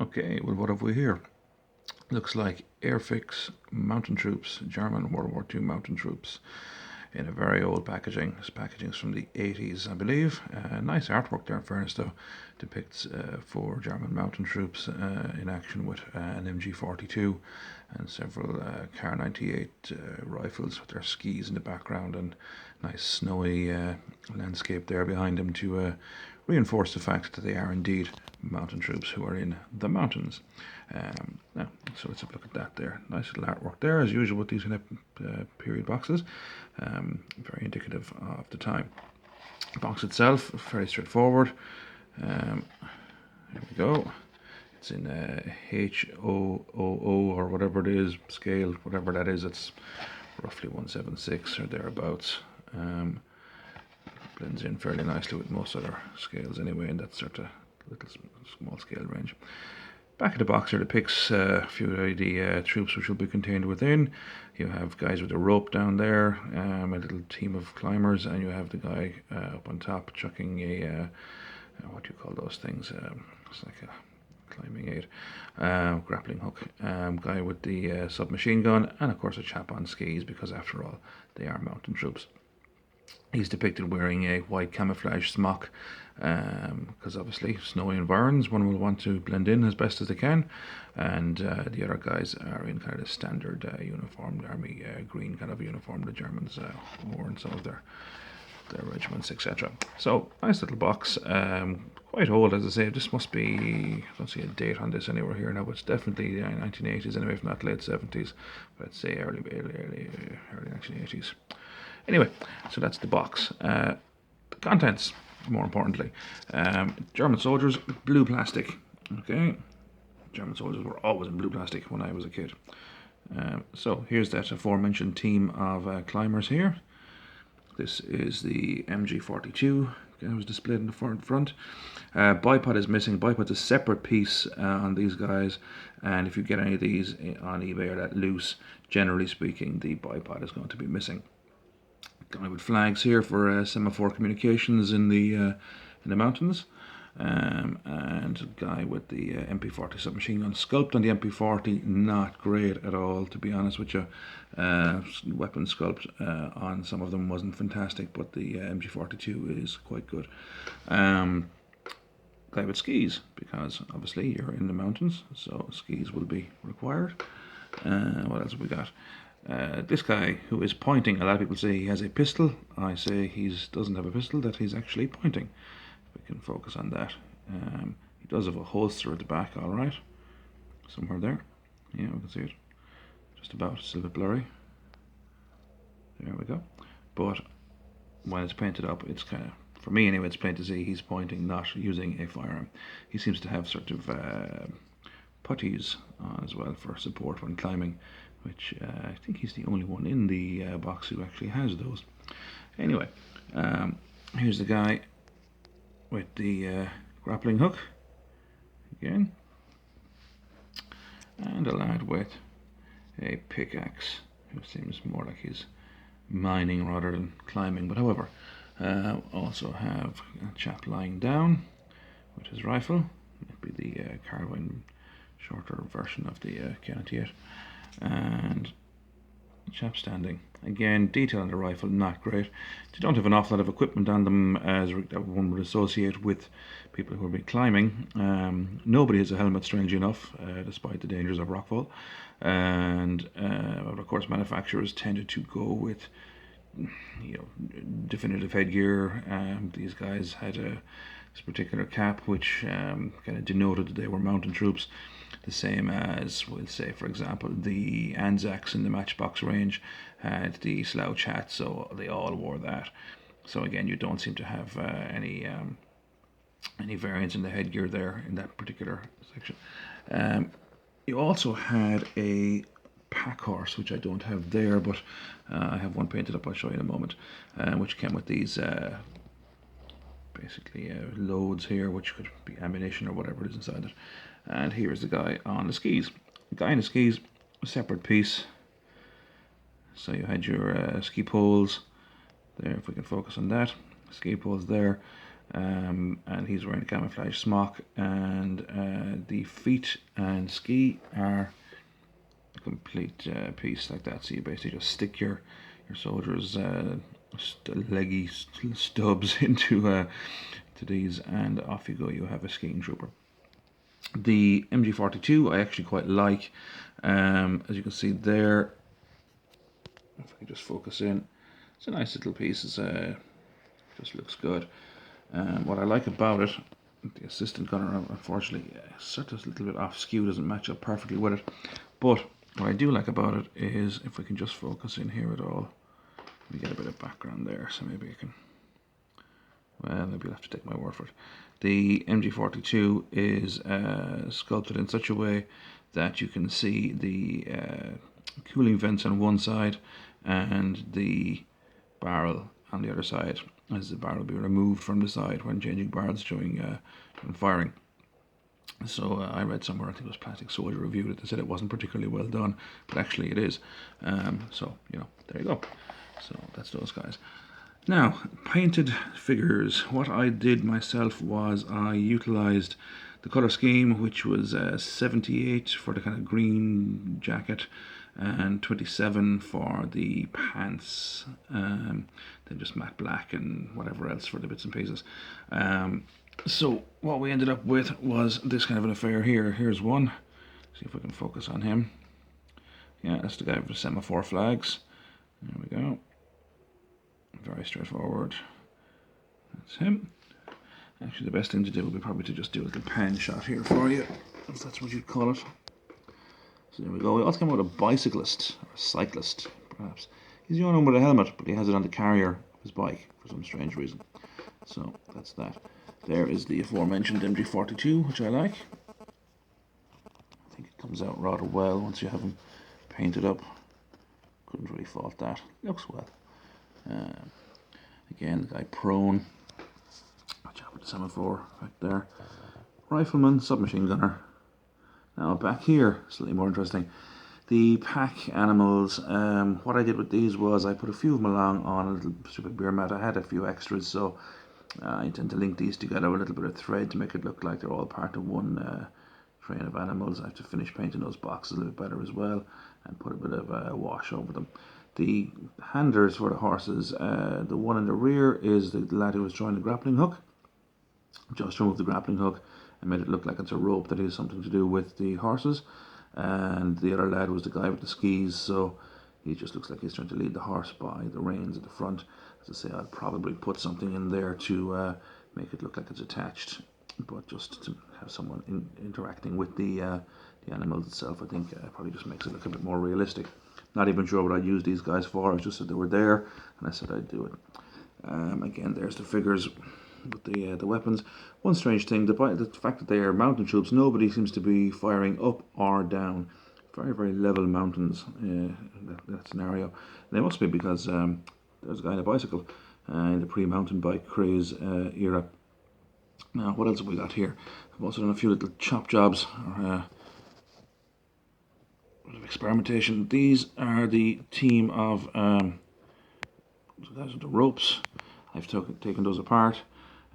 Okay, well, what have we here? Looks like Airfix mountain troops, German World War II mountain troops, in a very old packaging. This packaging's from the 80s, I believe. Nice artwork there, in fairness, though. Depicts four German mountain troops in action with an MG42 and several Kar 98 rifles with their skis in the background, and nice snowy landscape there behind them to reinforce the fact that they are indeed mountain troops who are in the mountains. Now, so let's have a look at that there. Nice little artwork there, as usual with these kind of period boxes. Very indicative of the time. The box itself, very straightforward. There we go. It's in HOOO or whatever it is, scale, whatever that is. It's roughly 176 or thereabouts. Blends in fairly nicely with most other scales anyway, in that sort of little small scale range. Back of the box here depicts a few of the troops which will be contained within. You have guys with a rope down there, a little team of climbers, and you have the guy up on top chucking a, what do you call those things? It's like a climbing aid, grappling hook. Guy with the submachine gun, and of course a chap on skis, because after all, they are mountain troops. He's depicted wearing a white camouflage smock, because obviously snowy environs, one will want to blend in as best as they can, and the other guys are in kind of standard uniformed army green kind of uniform the Germans wore in some of their regiments, etc. So nice little box, quite old, as I say. This must be, I don't see a date on this anywhere here now, but it's definitely 1980s anyway, if not late 70s, but I'd say early 1980s. Anyway, so that's the box. The contents, more importantly. German soldiers, blue plastic. Okay, German soldiers were always in blue plastic when I was a kid. So here's that aforementioned team of climbers here. This is the MG42. It was displayed in the front. Bipod is missing. Bipod's a separate piece on these guys, and if you get any of these on eBay or that loose, generally speaking, the bipod is going to be missing. Guy with flags here for semaphore communications in the mountains, and a guy with the MP40 submachine gun. Sculpt on the MP40, not great at all, to be honest with you. Weapon sculpt on some of them wasn't fantastic, but the MG42 is quite good. Guy with skis, because obviously you're in the mountains, so skis will be required. What else have we got? This guy who is pointing, a lot of people say he has a pistol. I say he doesn't have a pistol, that he's actually pointing. If we can focus on that. He does have a holster at the back, alright. Somewhere there. Yeah, we can see it. Just about, it's a bit blurry. There we go. But when it's painted up, it's kind of, for me anyway, it's plain to see he's pointing, not using a firearm. He seems to have sort of puttees on as well for support when climbing, which I think he's the only one in the box who actually has those. Anyway, here's the guy with the grappling hook again, and a lad with a pickaxe who seems more like he's mining rather than climbing, but however, also have a chap lying down with his rifle. Might be the carbine shorter version of the K98, and the chap standing. Again, detail on the rifle, not great. They don't have an awful lot of equipment on them as one would associate with people who have been climbing. Nobody has a helmet, strangely enough, despite the dangers of rockfall. And of course, manufacturers tended to go with, definitive headgear. These guys had this particular cap, which kind of denoted that they were mountain troops. The same as, we'll say, for example, the Anzacs in the Matchbox range had the slouch hat, so they all wore that. So again, you don't seem to have any variance in the headgear there in that particular section. You also had a pack horse, which I don't have there, but I have one painted up, I'll show you in a moment, which came with these basically loads here, which could be ammunition or whatever it is inside it. And here's the guy on the skis. The guy on the skis, a separate piece. So you had your ski poles there, if we can focus on that. Ski poles there. and he's wearing a camouflage smock, and the feet and ski are a complete piece like that. So you basically just stick your soldiers' leggy stubs into to these, and off you go. You have a skiing trooper. The MG42 I actually quite like. As you can see there, if I can just focus in, it's a nice little piece. It's just looks good. What I like about it, the assistant gunner, unfortunately, sort of a little bit off skew, doesn't match up perfectly with it. But what I do like about it is, if we can just focus in here at all, we get a bit of background there, so maybe I can, well, maybe you'll have to take my word for it. The MG42 is sculpted in such a way that you can see the cooling vents on one side and the barrel on the other side, as the barrel will be removed from the side when changing barrels during firing. So I read somewhere, I think it was Plastic Soldier reviewed it, they said it wasn't particularly well done, but actually it is. So, you know, there you go. So that's those guys. Now, painted figures. What I did myself was I utilised the colour scheme, which was 78 for the kind of green jacket and 27 for the pants, then just matte black and whatever else for the bits and pieces. So what we ended up with was this kind of an affair here. Here's one. See if we can focus on him. Yeah, that's the guy with the semaphore flags. There we go. Very straightforward. That's him. Actually, the best thing to do would be probably to just do a little pan shot here for you, if that's what you'd call it. So there we go. We also came out with a bicyclist, or a cyclist, perhaps. He's the only one with a helmet, but he has it on the carrier of his bike for some strange reason. So that's that. There is the aforementioned MG42, which I like. I think it comes out rather well once you have him painted up. Couldn't really fault that. Looks well. Again, the guy prone. Watch out with the semaphore right there. Rifleman, submachine gunner. Now back here, slightly more interesting. The pack animals. What I did with these was I put a few of them along on a little stupid beer mat. I had a few extras, so I intend to link these together with a little bit of thread to make it look like they're all part of one train of animals. I have to finish painting those boxes a little bit better as well and put a bit of wash over them. The handlers for the horses, the one in the rear is the lad who was drawing the grappling hook. Just removed the grappling hook and made it look like it's a rope that has something to do with the horses. And the other lad was the guy with the skis, so he just looks like he's trying to lead the horse by the reins at the front. As I say, I'll probably put something in there to make it look like it's attached, but just to have someone interacting with the animals itself, I think probably just makes it look a bit more realistic. Not even sure what I'd use these guys for. I just said they were there, and I said I'd do it. Again, there's the figures with the weapons. One strange thing, the fact that they are mountain troops, nobody seems to be firing up or down. Very, very level mountains in that scenario. And they must be because there's a guy on a bicycle in the pre-mountain bike craze era. Now, what else have we got here? I've also done a few little chop jobs, or of experimentation. These are the team of guys with the ropes. I've taken those apart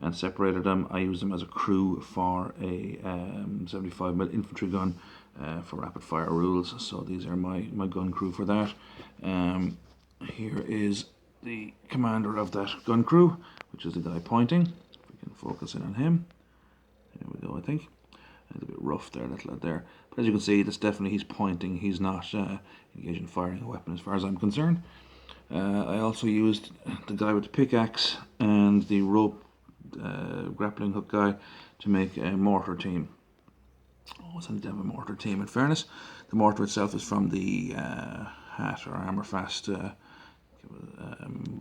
and separated them. I use them as a crew for a 75mm infantry gun for rapid fire rules. So these are my gun crew for that. Here is the commander of that gun crew, which is the guy pointing. If we can focus in on him. There we go, I think. It's a bit rough there, that lad there. But as you can see, that's definitely, he's pointing. He's not engaged in firing a weapon as far as I'm concerned. I also used the guy with the pickaxe and the rope grappling hook guy to make a mortar team. Always need to have a mortar team. In fairness, the mortar itself is from the hat or armor fast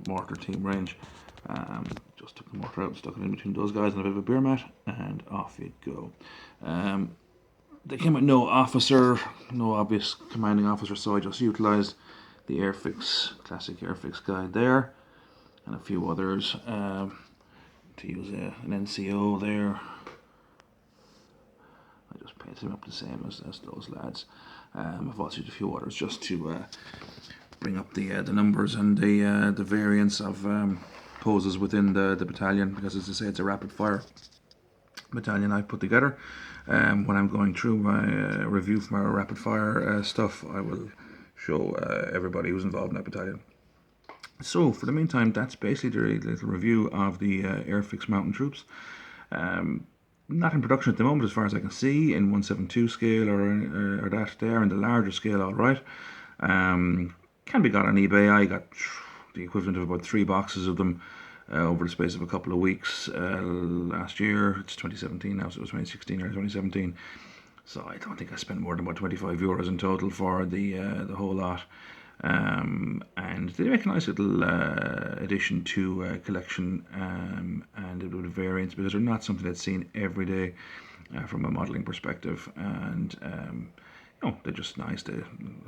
mortar team range. Just took the mortar out and stuck it in between those guys and a bit of a beer mat, and off you go. They came with no officer, no obvious commanding officer, so I just utilised the Airfix, classic Airfix guide there, and a few others to use an NCO there. I just painted him up the same as those lads. I've also used a few others just to bring up the numbers and the variance of poses within the battalion, because as I say, it's a rapid fire battalion I've put together. When I'm going through my review for my rapid fire stuff, I will show everybody who's involved in that battalion. So for the meantime, that's basically the little review of the Airfix mountain troops. Not in production at the moment as far as I can see, in 172 scale or that there, in the larger scale, all right. Can be got on eBay. I got the equivalent of about 3 boxes of them over the space of a couple of weeks last year. It's 2017 now, so it was 2016 or 2017. So I don't think I spent more than about €25 in total for the whole lot. And they make a nice little addition to collection, and it would variance because they're not something that's seen every day from a modelling perspective, and they're just nice. The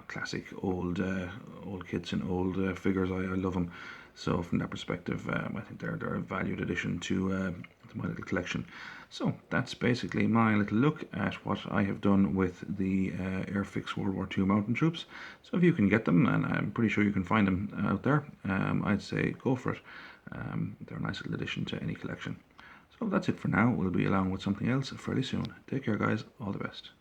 classic old kits and old figures. I love them. So from that perspective, I think they're a valued addition to my little collection. So that's basically my little look at what I have done with the Airfix World War II mountain troops. So if you can get them, and I'm pretty sure you can find them out there, I'd say go for it. They're a nice little addition to any collection. So that's it for now. We'll be along with something else fairly soon. Take care, guys. All the best.